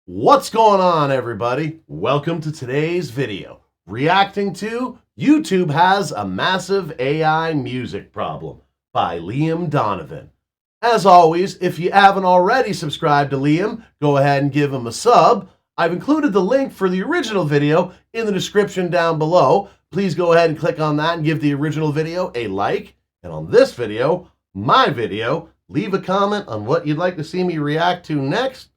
What's going on, everybody? Welcome to today's video, reacting to YouTube has a massive AI music problem by Liam Donovan. As always, if you haven't already subscribed to Liam, go ahead and give him a sub. I've included the link for the original video in the description down below. Please go ahead and click on that and give the original video a like. And on this video, my video, leave a comment on what you'd like to see me react to next.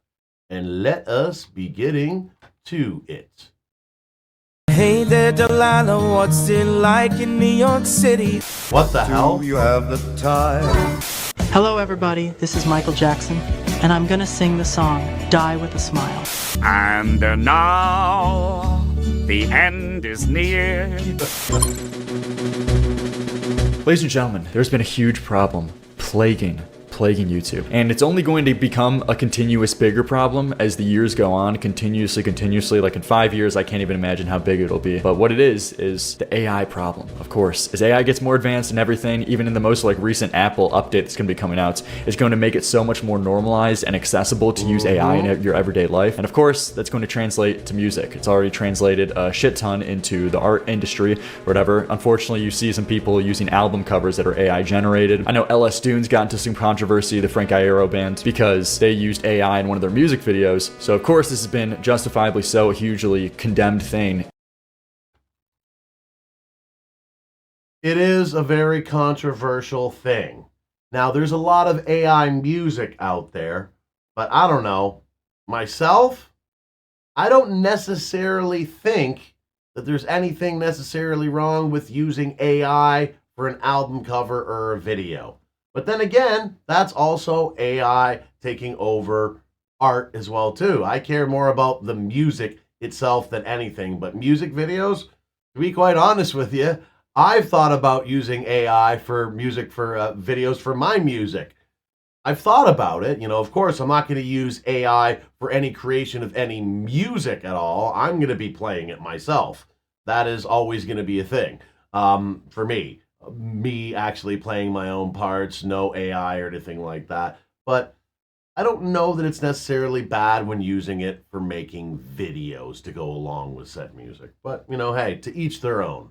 And let us be getting to it. Hey there, Delilah, what's it like in New York City? What the hell? Do you have the time? Hello everybody, this is Michael Jackson, and I'm gonna sing the song, Die With a Smile. And now, the end is near. Ladies and gentlemen, there's been a huge problem plaguing YouTube, and it's only going to become a continuous bigger problem as the years go on, continuously. Like in 5 years, I can't even imagine how big it'll be. But what it is the AI problem. Of course, as AI gets more advanced and everything, even in the most recent Apple update that's going to be coming out, it's going to make it so much more normalized and accessible to use AI in your everyday life. And of course, that's going to translate to music. It's already translated a shit ton into the art industry or whatever. Unfortunately, you see some people using album covers that are AI generated. I know LS Dunes got into some controversy, the Frank Iero band, because they used AI in one of their music videos. So of course this has been justifiably so a hugely condemned thing. It is a very controversial thing. Now, there's a lot of AI music out there, but I don't know. Myself, I don't necessarily think that there's anything necessarily wrong with using AI for an album cover or a video. But then again, that's also AI taking over art as well too. I care more about the music itself than anything, but music videos, to be quite honest with you, I've thought about using AI for music, for videos for my music. I've thought about it. Of course, I'm not going to use AI for any creation of any music at all. I'm going to be playing it myself. That is always going to be a thing for me. Me actually playing my own parts, no AI or anything like that. But I don't know that it's necessarily bad when using it for making videos to go along with said music. But, hey, to each their own.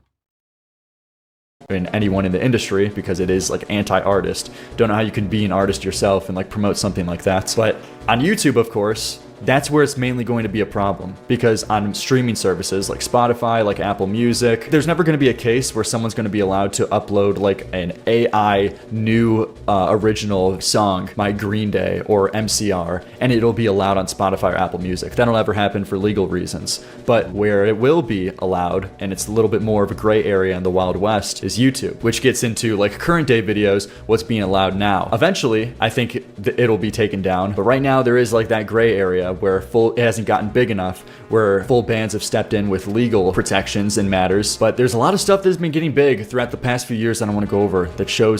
And anyone in the industry, because it is anti-artist. Don't know how you can be an artist yourself and promote something like that. But on YouTube, of course, that's where it's mainly going to be a problem, because on streaming services like Spotify, like Apple Music, there's never going to be a case where someone's going to be allowed to upload an AI new original song by Green Day or MCR, and it'll be allowed on Spotify or Apple Music. That'll never happen for legal reasons. But where it will be allowed, and it's a little bit more of a gray area in the Wild West, is YouTube, which gets into current day videos, what's being allowed now. Eventually, I think it'll be taken down, but right now there is that gray area where it hasn't gotten big enough, where full bans have stepped in with legal protections and matters. But there's a lot of stuff that's been getting big throughout the past few years that I want to go over that shows.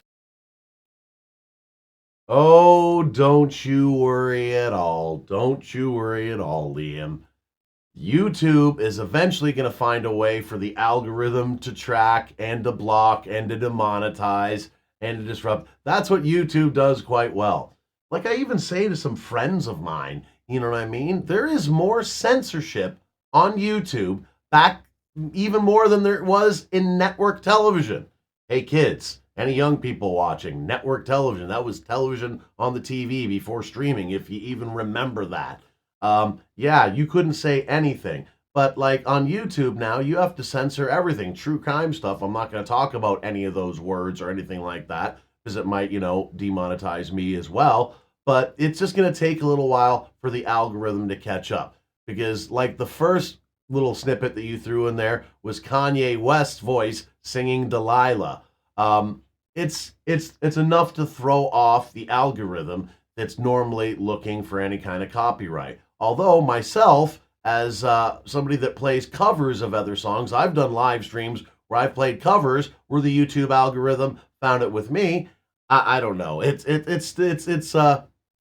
Oh, don't you worry at all. Don't you worry at all, Liam. YouTube is eventually going to find a way for the algorithm to track and to block and to demonetize and to disrupt. That's what YouTube does quite well. I even say to some friends of mine, you know what I mean? There is more censorship on YouTube, back even more than there was in network television. Hey kids, any young people watching, network television, that was television on the TV before streaming, if you even remember that. Yeah, you couldn't say anything. But on YouTube now, you have to censor everything. True crime stuff, I'm not going to talk about any of those words or anything like that, because it might, demonetize me as well. But it's just going to take a little while for the algorithm to catch up. Because the first little snippet that you threw in there was Kanye West's voice singing Delilah. It's enough to throw off the algorithm that's normally looking for any kind of copyright. Although myself, as somebody that plays covers of other songs, I've done live streams where I've played covers where the YouTube algorithm found it with me. I don't know.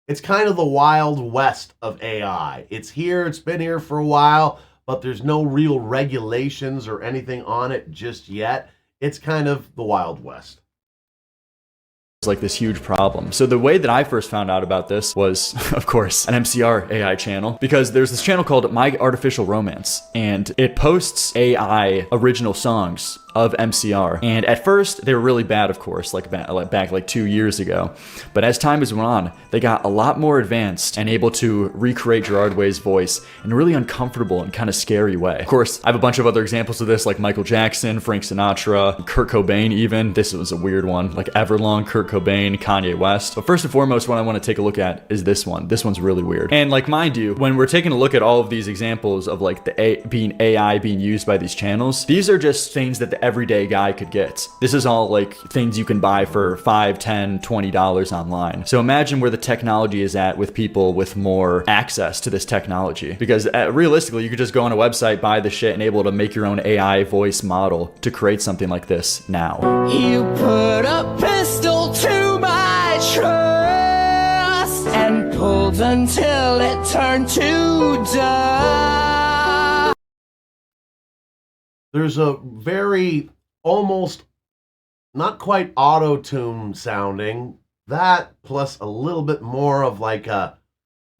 It's kind of the Wild West of AI. It's here, it's been here for a while, but there's no real regulations or anything on it just yet. It's kind of the Wild West. like this huge problem. So the way that I first found out about this was, of course, an MCR AI channel, because there's this channel called My Artificial Romance, and it posts AI original songs of MCR. And at first, they were really bad, of course, like back like 2 years ago. But as time has went on, they got a lot more advanced and able to recreate Gerard Way's voice in a really uncomfortable and kind of scary way. Of course, I have a bunch of other examples of this, like Michael Jackson, Frank Sinatra, Kurt Cobain even. This was a weird one, like Everlong, Kurt Cobain, Kanye West. But first and foremost, what I want to take a look at is this one. This one's really weird. And like, mind you, when we're taking a look at all of these examples of like the AI being used by these channels, these are just things that the everyday guy could get. This is all like things you can buy for $5, $10, $20 online. So imagine where the technology is at with people with more access to this technology. Because realistically, you could just go on a website, buy the shit, and able to make your own AI voice model to create something like this now. You put a pistol to my trust and pulled until it turned to dust. There's a very almost not quite auto-tune sounding, that plus a little bit more of like a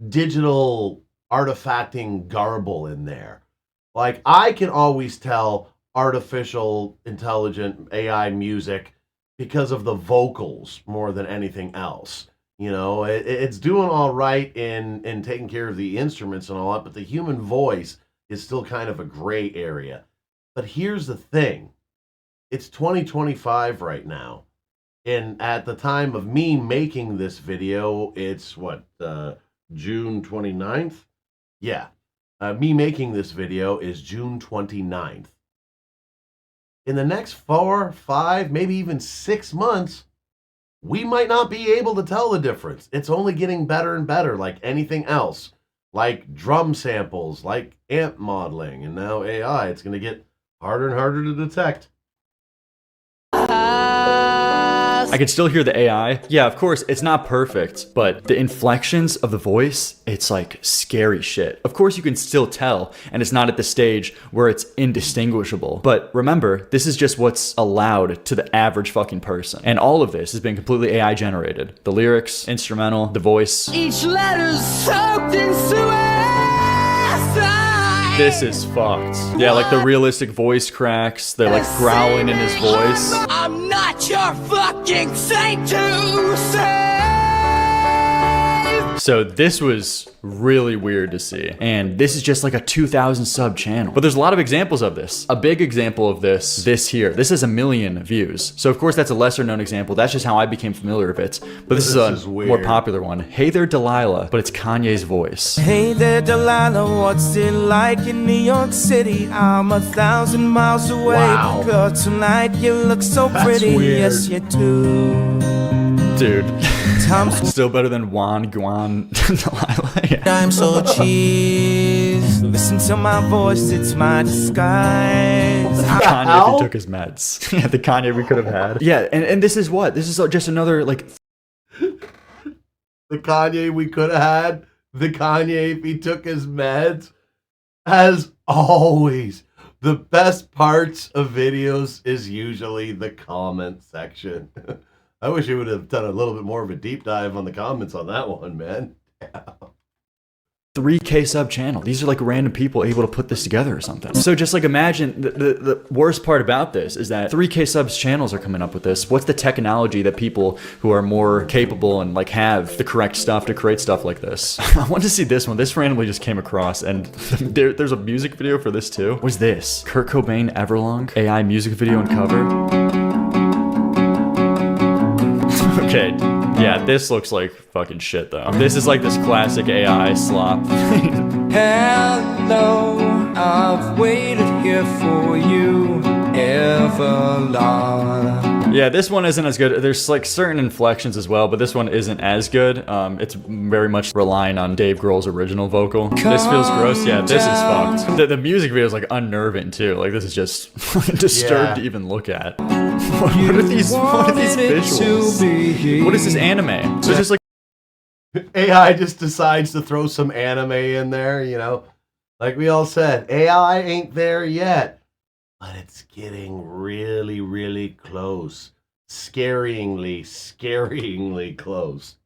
digital artifacting garble in there. Like, I can always tell artificial intelligent AI music because of the vocals more than anything else. You know, it's doing all right in taking care of the instruments and all that, but the human voice is still kind of a gray area. But here's the thing. It's 2025 right now. And at the time of me making this video, it's what, June 29th? Yeah. Me making this video is June 29th. In the next 4, 5, maybe even 6 months, we might not be able to tell the difference. It's only getting better and better, like anything else. Like drum samples, like amp modeling, and now AI. It's going to get harder and harder to detect. I can still hear the AI. Yeah, of course, it's not perfect, but the inflections of the voice, it's like scary shit. Of course, you can still tell, and it's not at the stage where it's indistinguishable. But remember, this is just what's allowed to the average fucking person. And all of this has been completely AI generated. The lyrics, instrumental, the voice. Each letter's soaked in suicide. This is fucked. Yeah, like the realistic voice cracks. They're like growling in his voice. I'm not your fucking saint to save. So this was really weird to see. And this is just like a 2,000 sub channel. But there's a lot of examples of this. A big example of this here. This has 1 million views. So of course that's a lesser known example. That's just how I became familiar with it. But this is a more popular one. Hey There Delilah, but it's Kanye's voice. Hey there Delilah, what's it like in New York City? I'm 1,000 miles away. Wow. Girl, tonight you look so pretty. weird. Yes, you do. Dude. Still better than Juan Guan Delilah. Yeah. I'm so cheese. Listen to my voice, it's my disguise. Kanye if he took his meds. Yeah, the Kanye we could have had. Yeah, and this is what? This is just another like The Kanye we could have had. The Kanye if he took his meds. As always, the best parts of videos is usually the comment section. I wish you would have done a little bit more of a deep dive on the comments on that one, man. 3K sub channel. These are like random people able to put this together or something. So just like imagine the worst part about this is that 3K subs channels are coming up with this. What's the technology that people who are more capable and like have the correct stuff to create stuff like this? I want to see this one. This randomly just came across and there's a music video for this too. What's this? Kurt Cobain Everlong AI music video and cover. Okay, yeah, this looks like fucking shit though. This is like this classic AI slop. Hello, I've waited here for you ever long. Yeah, this one isn't as good. There's like certain inflections as well, but this one isn't as good. It's very much relying on Dave Grohl's original vocal. This feels gross. Yeah, this is fucked. The music video is like unnerving too. Like this is just disturbed to even look at. What are these visuals? What is this anime? So it's just like AI just decides to throw some anime in there, you know? Like we all said, AI ain't there yet. But it's getting really, really close. scaringly close.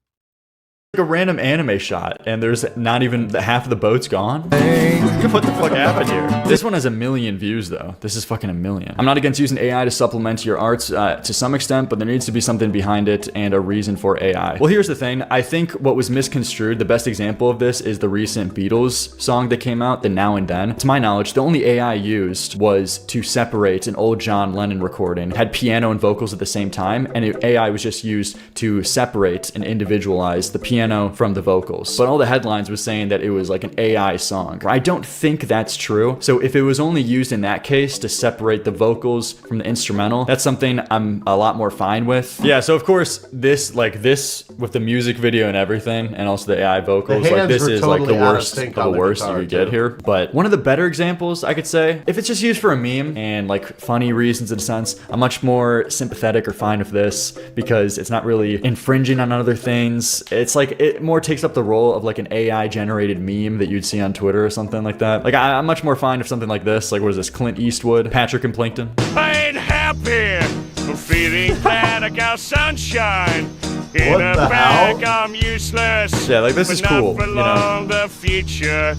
Like a random anime shot, and there's not even half of the boat's gone. What the fuck happened here? This one has 1 million views, though. This is fucking 1 million. I'm not against using AI to supplement your arts to some extent, but there needs to be something behind it and a reason for AI. Well, here's the thing. I think what was misconstrued, the best example of this is the recent Beatles song that came out, the Now and Then. To my knowledge, the only AI used was to separate an old John Lennon recording, had piano and vocals at the same time, and AI was just used to separate and individualize the piano from the vocals. But all the headlines was saying that it was like an AI song. I don't think that's true. So if it was only used in that case to separate the vocals from the instrumental, that's something I'm a lot more fine with. Yeah, so of course this with the music video and everything, and also the AI vocals, like this is like the worst of the worst you could get here. But one of the better examples I could say, if it's just used for a meme and like funny reasons in a sense, I'm much more sympathetic or fine with this because it's not really infringing on other things. It's like it more takes up the role of like an AI generated meme that you'd see on Twitter or something like that. Like I'm much more fine with something like this. Like what is this? Clint Eastwood, Patrick and Plankton. I ain't happy. I'm feeling glad I got sunshine. In What a the bag, hell? I'm useless. Yeah, like this but is not cool. For You long, know? the future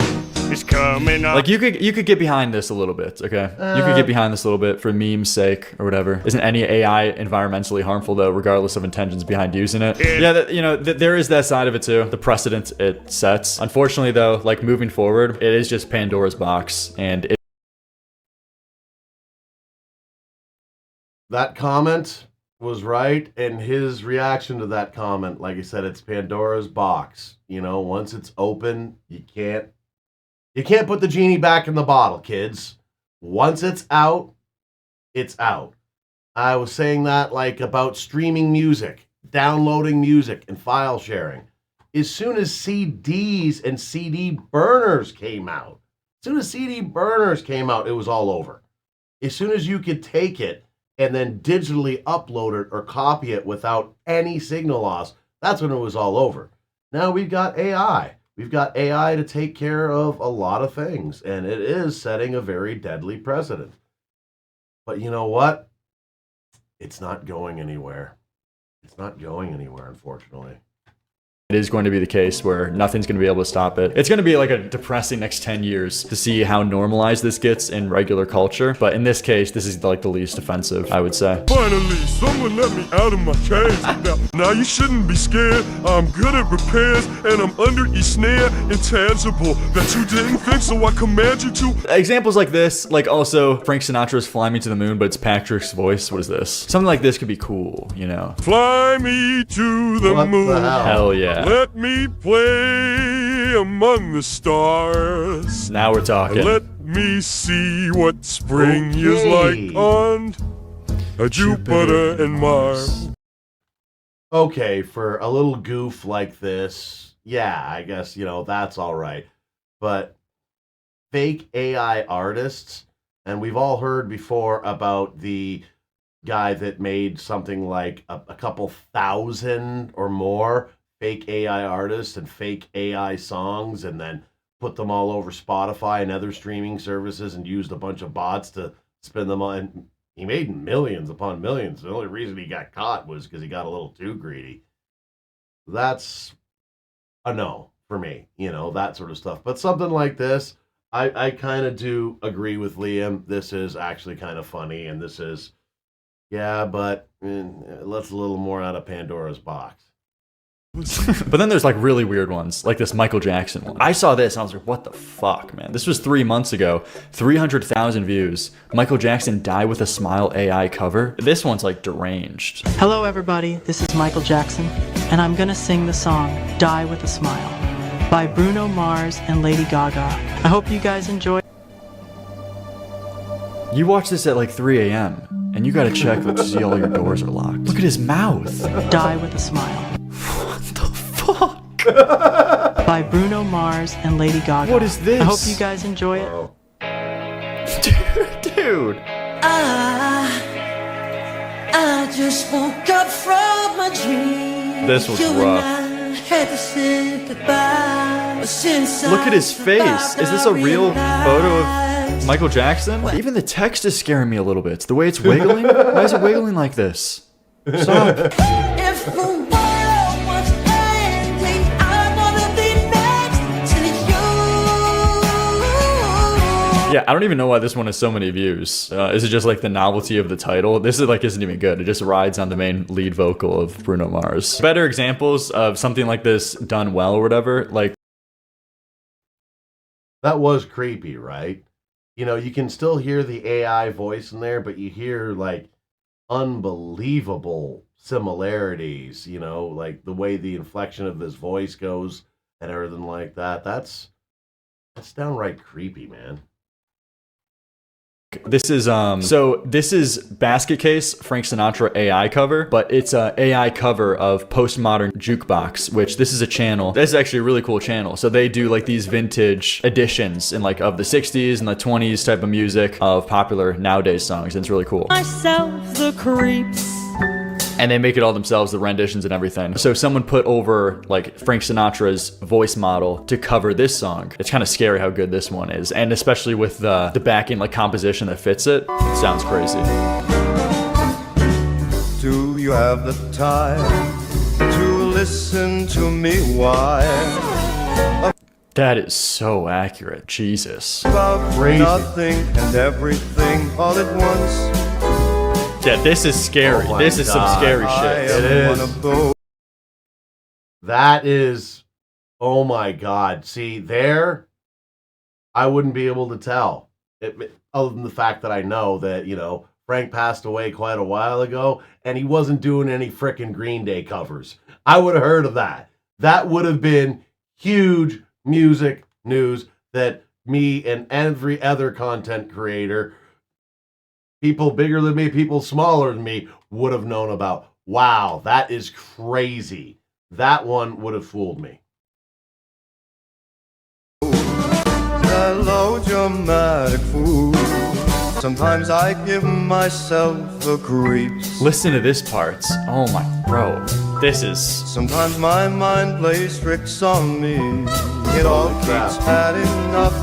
is coming up. Like you could get behind this a little bit, okay? You could get behind this a little bit for meme's sake or whatever. Isn't any AI environmentally harmful though, regardless of intentions behind using it? Yeah, there is that side of it too. The precedent it sets. Unfortunately though, like moving forward, it is just Pandora's box, and That comment was right, and his reaction to that comment, like I said, it's Pandora's box. You know, once it's open, you can't put the genie back in the bottle, kids. Once it's out, it's out. I was saying that like about streaming music, downloading music, and file sharing. As soon as CDs and CD burners came out, it was all over. As soon as you could take it and then digitally upload it or copy it without any signal loss, that's when it was all over. Now we've got AI. We've got AI to take care of a lot of things, and it is setting a very deadly precedent. But you know what? It's not going anywhere. It's not going anywhere, unfortunately. it is going to be the case where nothing's going to be able to stop it. It's going to be like a depressing next 10 years to see how normalized this gets in regular culture. But in this case, this is like the least offensive, I would say. Finally, someone let me out of my cage. Now you shouldn't be scared. I'm good at repairs, and I'm under each snare, intangible that you didn't fix, so I command you to. Examples like this, like also Frank Sinatra's Fly Me to the Moon, but it's Patrick's voice. What is this? Something like this could be cool, you know? Fly me to the What moon. the hell? Hell yeah. Let me play among the stars. Now we're talking. Let me see what spring is Okay. like on Jupiter and Mars. Okay, for a little goof like this, yeah, I guess, that's all right. But fake AI artists, and we've all heard before about the guy that made something like a couple thousand or more fake AI artists and fake AI songs, and then put them all over Spotify and other streaming services and used a bunch of bots to spin them on. He made millions upon millions. The only reason he got caught was because he got a little too greedy. That's a no for me, that sort of stuff. But something like this, I kind of do agree with Liam. This is actually kind of funny, and this is, yeah, but let's a little more out of Pandora's box. But then there's like really weird ones, like this Michael Jackson one. I saw this and I was like, what the fuck, man? This was 3 months ago, 300,000 views. Michael Jackson Die with a Smile AI cover. This one's like deranged. Hello everybody, this is Michael Jackson, and I'm gonna sing the song Die with a Smile by Bruno Mars and Lady Gaga. I hope you guys enjoy. You watch this at like 3 a.m. and you gotta check to see all your doors are locked. Look at his mouth. Die with a Smile What the fuck? by Bruno Mars and Lady Gaga. What is this? I hope you guys enjoy it. Oh. Dude. I just woke up from a dream. This was You rough. and I had to say goodbye. But since Look at his I face. Is this a real realized photo of Michael Jackson? Even the text is scaring me a little bit. The way it's wiggling. Why is it wiggling like this? Stop. If the world was ending, I wanna be next to you. Yeah, I don't even know why this one has so many views. Is it just like the novelty of the title? This is like isn't even good. It just rides on the main lead vocal of Bruno Mars. Better examples of something like this done well or whatever, like That was creepy, right? You know, you can still hear the AI voice in there, but you hear like unbelievable similarities, you know, like the way the inflection of this voice goes and everything like that. That's downright creepy, man. this is so this is Basket Case, Frank Sinatra AI cover, but it's a AI cover of Postmodern Jukebox, which this is a channel. This is actually a really cool channel. So they do like these vintage editions in like of the 60s and the 20s type of music of popular nowadays songs, and it's really cool. Myself the creeps. And they make it all themselves, the renditions and everything. So someone put over like Frank Sinatra's voice model to cover this song. It's kind of scary how good this one is. And especially with the backing like composition that fits it, it sounds crazy. Do you have the time to listen to me whine That is so accurate, Jesus. about Crazy. nothing and everything all at once? Yeah, this is scary. Oh my This is some God. scary I shit. am It one is. of those. That is, oh my God. See, there, I wouldn't be able to tell. Other than the fact that I know that, you know, Frank passed away quite a while ago, and he wasn't doing any frickin' Green Day covers. I would have heard of that. That would have been huge music news that me and every other content creator, people bigger than me, people smaller than me, would have known about. Wow, that is crazy. That one would have fooled me. Hello, dramatic fool. Sometimes I give myself the creeps. Listen to this part. Oh my, bro. This is... Sometimes my mind plays tricks on me. It all keeps adding up.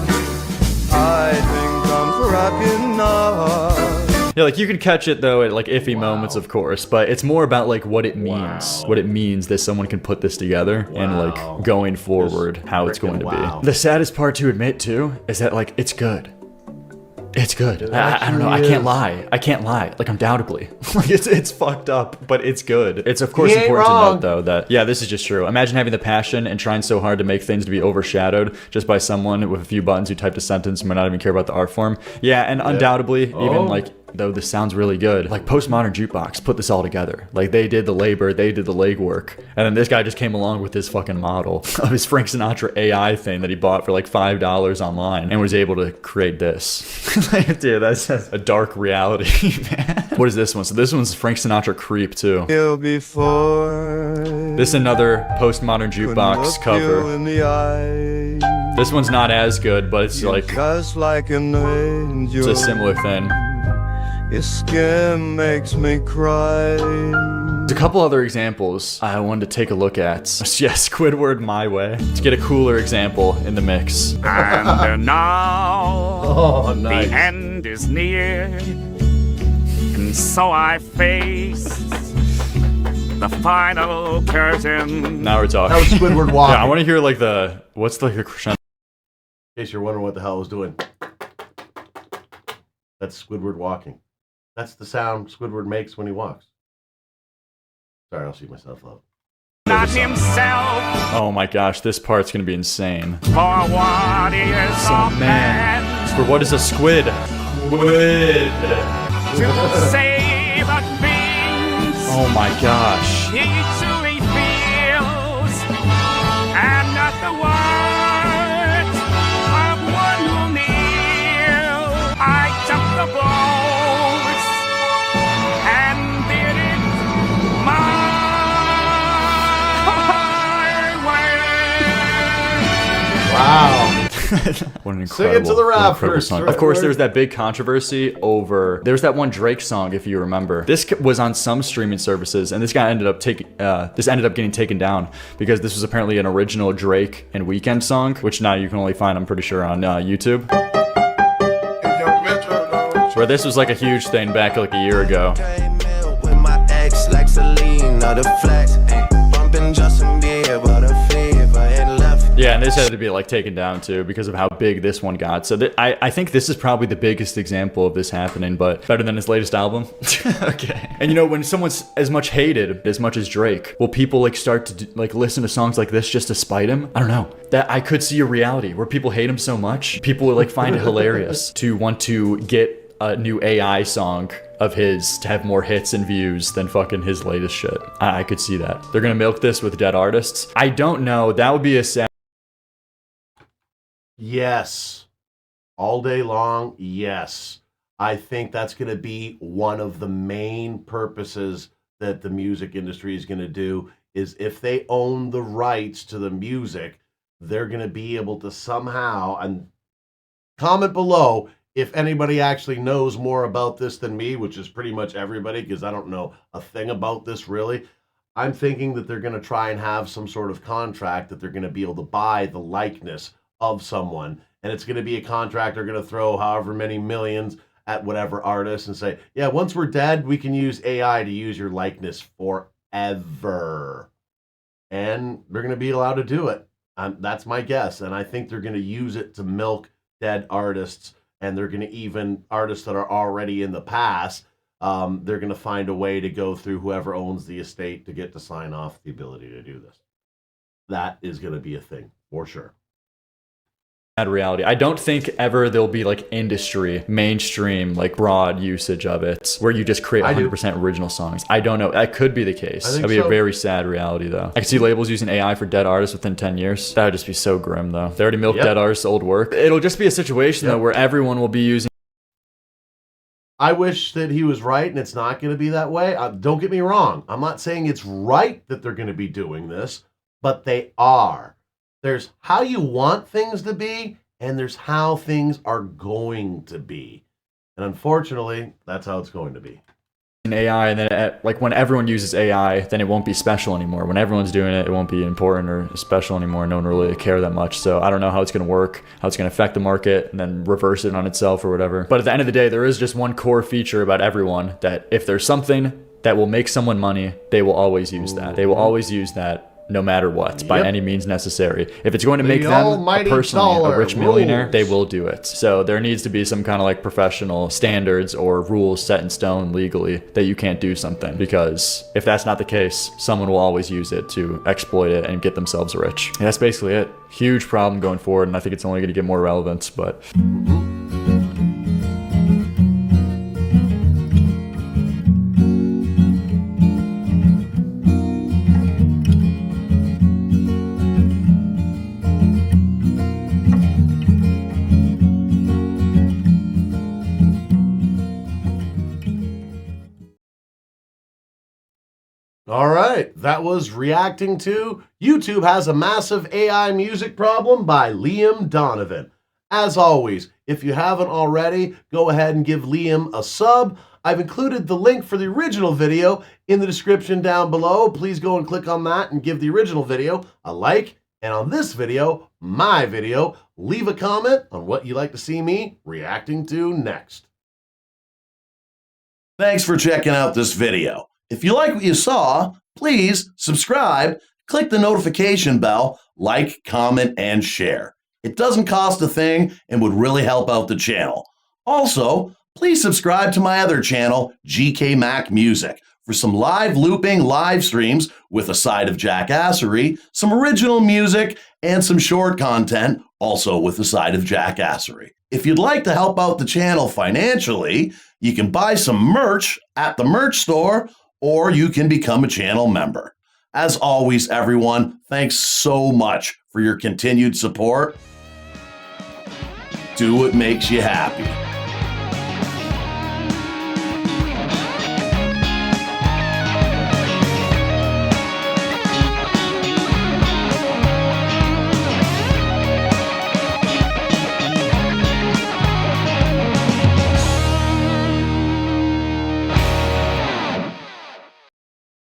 I think I'm cracking up. Yeah, like you can catch it though at like iffy moments, of course, but it's more about like what it means. What it means that someone can put this together and like going forward, how it's going to wow. be. The saddest part to admit too is that like it's good. It's good. It I don't know. I actually can't is. lie. I can't lie. Like undoubtedly, like it's fucked up, but it's good. It's of course You ain't important wrong. to note though that yeah, this is just true. Imagine having the passion and trying so hard to make things to be overshadowed just by someone with a few buttons who typed a sentence and might not even care about the art form. Yeah, and undoubtedly, even like though this sounds really good, like Postmodern Jukebox put this all together. Like they did the labor, they did the legwork, and then this guy just came along with his fucking model of his Frank Sinatra AI thing that he bought for like $5 online and was able to create this. Like, dude, that's a dark reality, man. What is this one? So this one's Frank Sinatra Creep too. You before. This is another Postmodern Jukebox Look you cover. in the eye. This one's not as good, but it's like Just like an angel. it's a similar thing. Your skin makes me cry. There's a couple other examples I wanted to take a look at. Yeah, Squidward My Way. To get a cooler example in the mix. And now Oh, nice. the end is near, and so I face the final curtain. Now we're talking. That was Squidward walking. Yeah, I want to hear like the what's like the crescendo. In case you're wondering what the hell I was doing. That's Squidward walking. That's the sound Squidward makes when he walks. Sorry, I'll shoot myself up. Not himself Oh my gosh, this part's gonna be insane. for what he is So a man, man for what is a squid? Squid. to say the things Oh my gosh. he truly feels, and not the words of one who kneels. I took the boats and did it my way. Wow. What an Sing it to incredible, the what an rap incredible first, song. right, Of course, right. there was that big controversy over. There was that one Drake song, if you remember. This was on some streaming services, and this guy ended up getting taken down because this was apparently an original Drake and Weeknd song, which now you can only find, I'm pretty sure, on YouTube. Where this was like a huge thing back like a year ago. With my ex, like gasoline or the flex. Bumping Justin Bieber, the fever and left. Yeah, and this had to be like taken down too because of how big this one got. So I think this is probably the biggest example of this happening, but better than his latest album. Okay. And you know, when someone's as much hated as much as Drake, will people like start to like listen to songs like this just to spite him? I don't know. That I could see a reality where people hate him so much, people would like find it hilarious to want to get a new AI song of his to have more hits and views than fucking his latest shit. I could see that. They're gonna milk this with dead artists. I don't know. That would be a sad. Yes. All day long, yes. I think that's going to be one of the main purposes that the music industry is going to do, is if they own the rights to the music, they're going to be able to somehow, and comment below if anybody actually knows more about this than me, which is pretty much everybody, because I don't know a thing about this really. I'm thinking that they're going to try and have some sort of contract that they're going to be able to buy the likeness of someone, and it's going to be a contract they're going to throw however many millions at whatever artist and say, yeah, once we're dead, we can use AI to use your likeness forever. And they're going to be allowed to do it. That's my guess. And I think they're going to use it to milk dead artists, and they're going to even artists that are already in the past, they're going to find a way to go through whoever owns the estate to get to sign off the ability to do this. That is going to be a thing for sure. Reality. I don't think ever there'll be like industry, mainstream, like broad usage of it where you just create 100% original songs. I don't know. That could be the case. That'd be a very sad reality though. I can see labels using AI for dead artists within 10 years. That would just be so grim though. They already milked dead artists' old work. It'll just be a situation though where everyone will be using. I wish that he was right and it's not going to be that way. Don't get me wrong. I'm not saying it's right that they're going to be doing this, but they are. There's how you want things to be, and there's how things are going to be. And unfortunately, that's how it's going to be. AI, and then like when everyone uses AI, then it won't be special anymore. When everyone's doing it, it won't be important or special anymore. No one really care that much. So I don't know how it's going to work, how it's going to affect the market, and then reverse it on itself or whatever. But at the end of the day, there is just one core feature about everyone that if there's something that will make someone money, they will always use that. They will always use that. No matter what, by any means necessary. If it's going to make them personally a rich millionaire, they will do it. So there needs to be some kind of like professional standards or rules set in stone legally that you can't do something, because if that's not the case, someone will always use it to exploit it and get themselves rich. And that's basically it. Huge problem going forward, and I think it's only going to get more relevant, but... All right, that was reacting to YouTube Has a Massive AI Music Problem by Liam Donovan. As always, if you haven't already, go ahead and give Liam a sub. I've included the link for the original video in the description down below. Please go and click on that and give the original video a like. And on this video, my video, leave a comment on what you'd like to see me reacting to next. Thanks for checking out this video. If you like what you saw, please subscribe, click the notification bell, like, comment, and share. It doesn't cost a thing and would really help out the channel. Also, please subscribe to my other channel, GK Mac Music, for some live looping live streams with a side of jackassery, some original music, and some short content, also with a side of jackassery. If you'd like to help out the channel financially, you can buy some merch at the merch store, or you can become a channel member. As always, everyone, thanks so much for your continued support. Do what makes you happy.